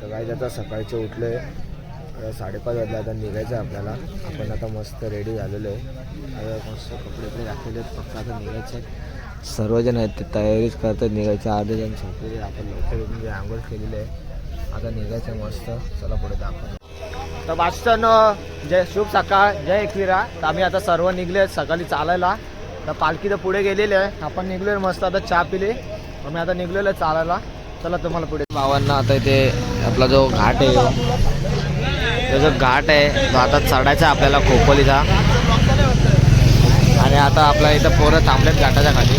तर काय आता सकाळचे उठले 5:30 वाजले. आता निघायचं आहे आपल्याला. आपण आता मस्त रेडी झालेलो आहे. मस्त कपडे घातलेले आहेत. फक्त आता निघायचं आहे. सर्वजण आहेत ते तयारीच करतात निघायचे. अर्धे जण झोपलेले. आपण लवकर म्हणजे आंघोळ केलेली आहे. आता निघायचं आहे मस्त. चला पुढे दाखवतो. तर वाचताना जय शुभ सकाळ, जय एकविरा. तर आम्ही आता सर्व निघले सकाळी चालायला. तर पालखी तर पुढे गेलेली आहे. आपण निघलो मस्त. आता चहा पिली. आम्ही आता निघलेलो आहे चालायला. चला तुम्हाला पुढे भावांना आता इथे आपला जो घाट आहे तो जो घाट आहे तो आता चढायचा आपल्याला खोपोलीचा. आणि आता आपल्या इथं पोरं थांबलेत घाटाच्या खाली.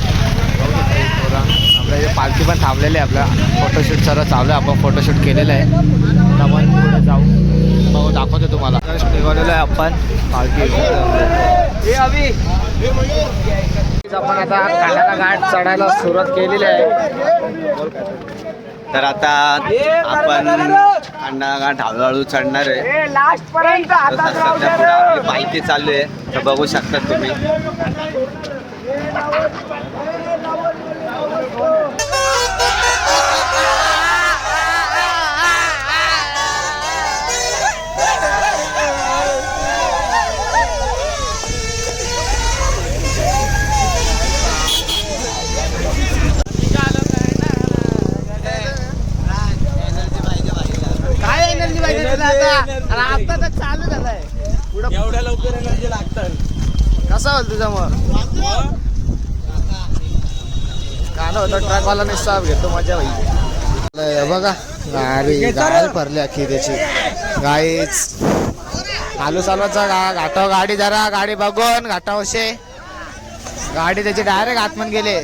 पोरं आपल्या इथे पालखी पण थांबलेली आहे. आपल्या फोटोशूट सर्व चालू आहे. आपण फोटोशूट केलेलं आहे. आता आपण पुढे जाऊ बघू दाखवतो तुम्हाला. निघालेलो आहे आपण पालखी. आपण आता खंडाळा घाट चढायला सुरुवात केलेली आहे. तर आता आपण खंडाळा घाट हळूहळू चढणार आहे. सध्या पुढे आपली पालखी चालू आहे. तर बघू शकता तुम्ही. आता तर चालू झालाय. एवढ्या लवकर एनर्जी लागतात. कसा होल तुझा मग गाणं होतं ट्रकवाला निस्साब घेतो मजा भाई. बघा गाडी गाडी भरली अख्खी त्याची. गाईच आलू चालवायचा घाटावर गाडी जरा गाडी बघून घाटावशे गाडी त्याची डायरेक्ट आतमध्ये गेले.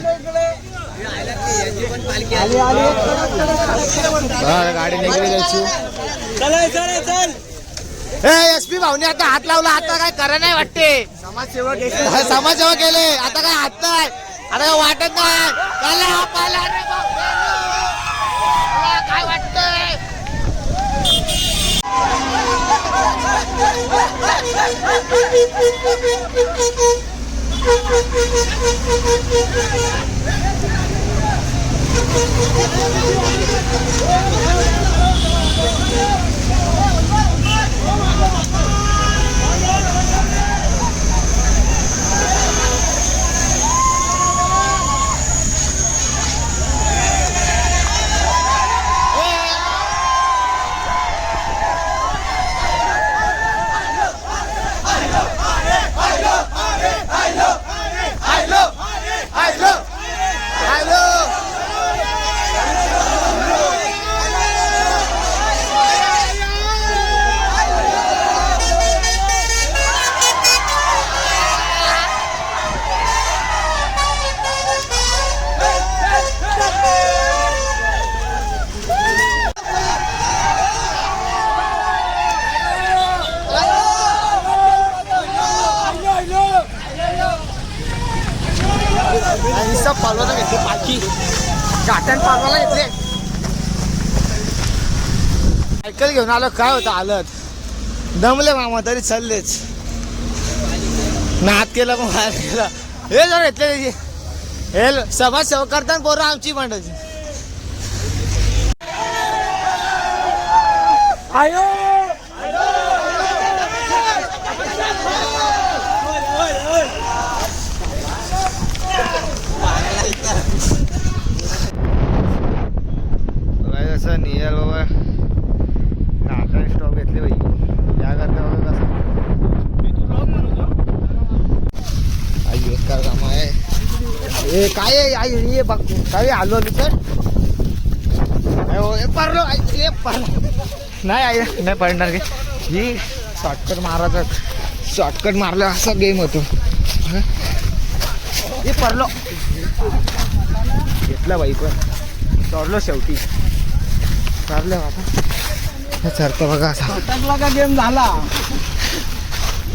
गाडी निघली त्याची. एसपी भाऊने आता हात लावला. आता काय करा नाही वाटते. समाजसेवा केले. आता काय हात नाही. आता काय वाटत नाही. काय वाटतंय पालवाला घेतली. पालखी घाटात पालवाला घेतले. सायकल घेऊन आलो. काय होतं आलत दमले मामा तरी चाललेच. नात केलं मग बाहेर केलं. हे जर घेतले हे समाजसेवा करताना पोरं आमची मांडायची. आयो असं नियर बाबा घाटाने स्टॉप घेतले बाई. त्या करता बघा कसं आई बेकार काम आहे. हे काय आहे आई हे बघ काय आलो सर पडलो आई नाही आई नाही पडणार की. ही शॉर्टकट मारायचा. शॉर्टकट मारला असा गेम होतो. हे पडलो घेतला बाई पण चढलो शेवटी. चाललं आता चढतं बघा असा का गेम झाला.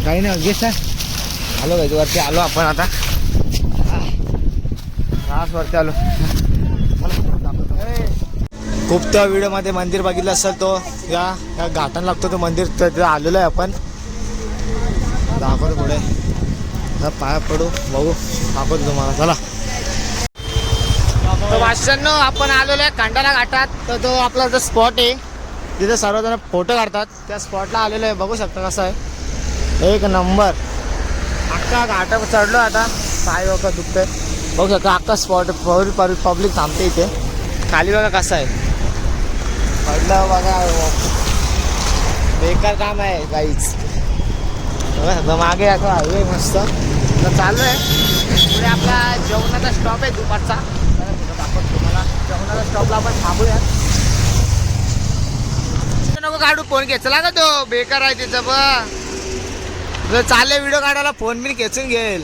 काही नाही अगेच आलो पाहिजे वरती. आलो आपण आता वरती आलो. खूप त्या व्हिडिओमध्ये मंदिर बघितलं असेल तो या घाटाला लागतो तो मंदिर. तिथे आलेलो आहे आपण. दाखवतो पुढे पाया पडू बघू दाखवतो तुम्हाला. चला तर वाचन आपण आलेलो आहे खंडाळा घाटात. तर तो आपला जो स्पॉट आहे तिथे सर्वजण फोटो काढतात. त्या स्पॉटला आलेलो आहे, बघू शकता कसं आहे, एक नंबर. अख्खा घाटा चढलो आता, पाय वगैरे दुखतंय. बघू शकता अख्खा स्पॉट पब्लिक थांबते इथे. खाली बघा कसं आहे, पडलं बघा, बेकार काम आहे काहीच. बघा मागे आता हायवे मस्त तर चालू आहे. पुढे आपला जेवणाचा स्टॉप आहे दुपारचा. आपण तुम्हाला जेवणाच्या स्टॉपला आपण थांबूया. नको काढू, फोन घेतला का तो, बेकार आहे तिचं. बघ चालले व्हिडिओ काढायला, फोन बिन खेचून घेईल.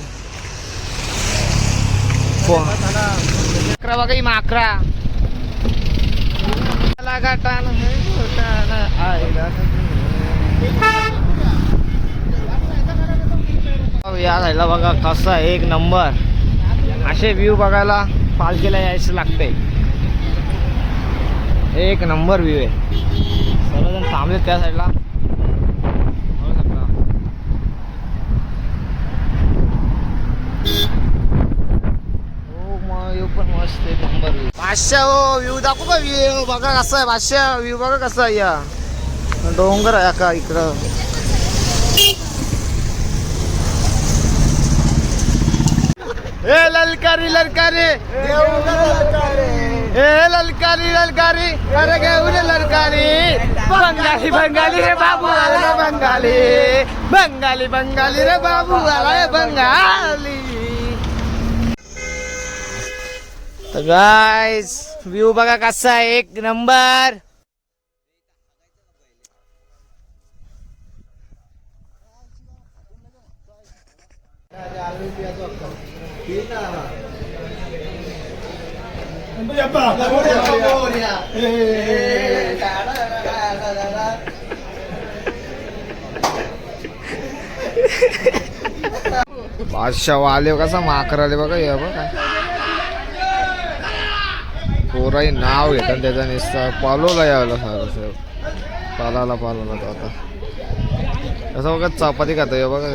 फोन 11 बघा, मग 11 या झाला बघा कसं आहे, एक नंबर. असे व्ह्यू बघायला पालखीला यायचं लागतंय. एक नंबर व्ह्यू आहे. सर्वजण थांबले त्या साईडला, बघू शकता. हो मग पण मस्त एक नंबर व्ह्यू. 500 हो व्ह्यू दाखवू का, व्ह्यू बघा कसं आहे. 500 व्ह्यू बघा कसं आहे. या डोंगर आहे का इकडं. ए ललकारी ललकारी, ए ललकारी ललकारी, अरे घेऊन ललकारी. बंगाली बंगाली रे बाबू आला बंगाली, बंगाली बंगाली रे बाबू आला बंगाली. तर गाइस व्ह्यू बघा कसा आहे, एक नंबर. बादशाह आले कसा माकराले बघा. या बघा पोराही नाव घेतात त्याचा निस्ता. पालोला यावला सारं पालाला तो आता असं बघा चपाती खातो. या बघा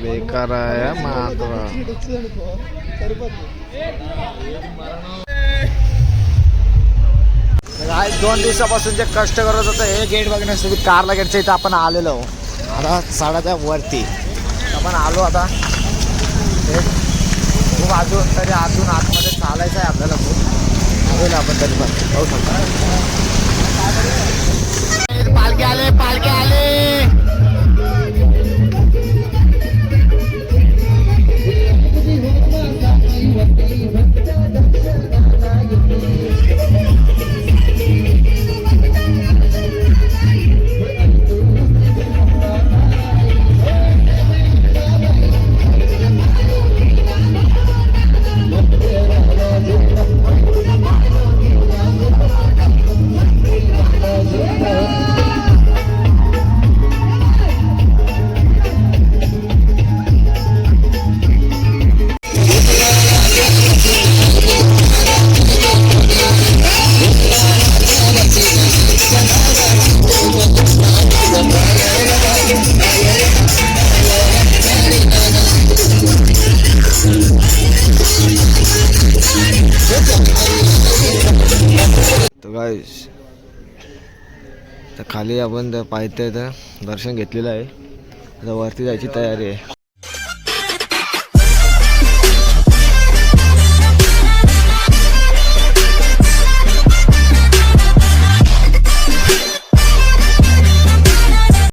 बेकार आहे माकरा. आज 2 दिवसापासून जे कष्ट करत होतं हे गेट बघण्यासाठी कारला गेटच्या इथं आपण आलेलो. आता 7:30 वरती आपण आलो. आता खूप अजून तरी आतमध्ये चालायचं आहे आपल्याला. खूप आलेलो आपण तरी पण पाहू शकता. पालखी आले, पालखी आले. गाइस तर खाली आपण पायथ्याचं दर्शन घेतलेलं आहे. आता वरती जायची तयारी आहे.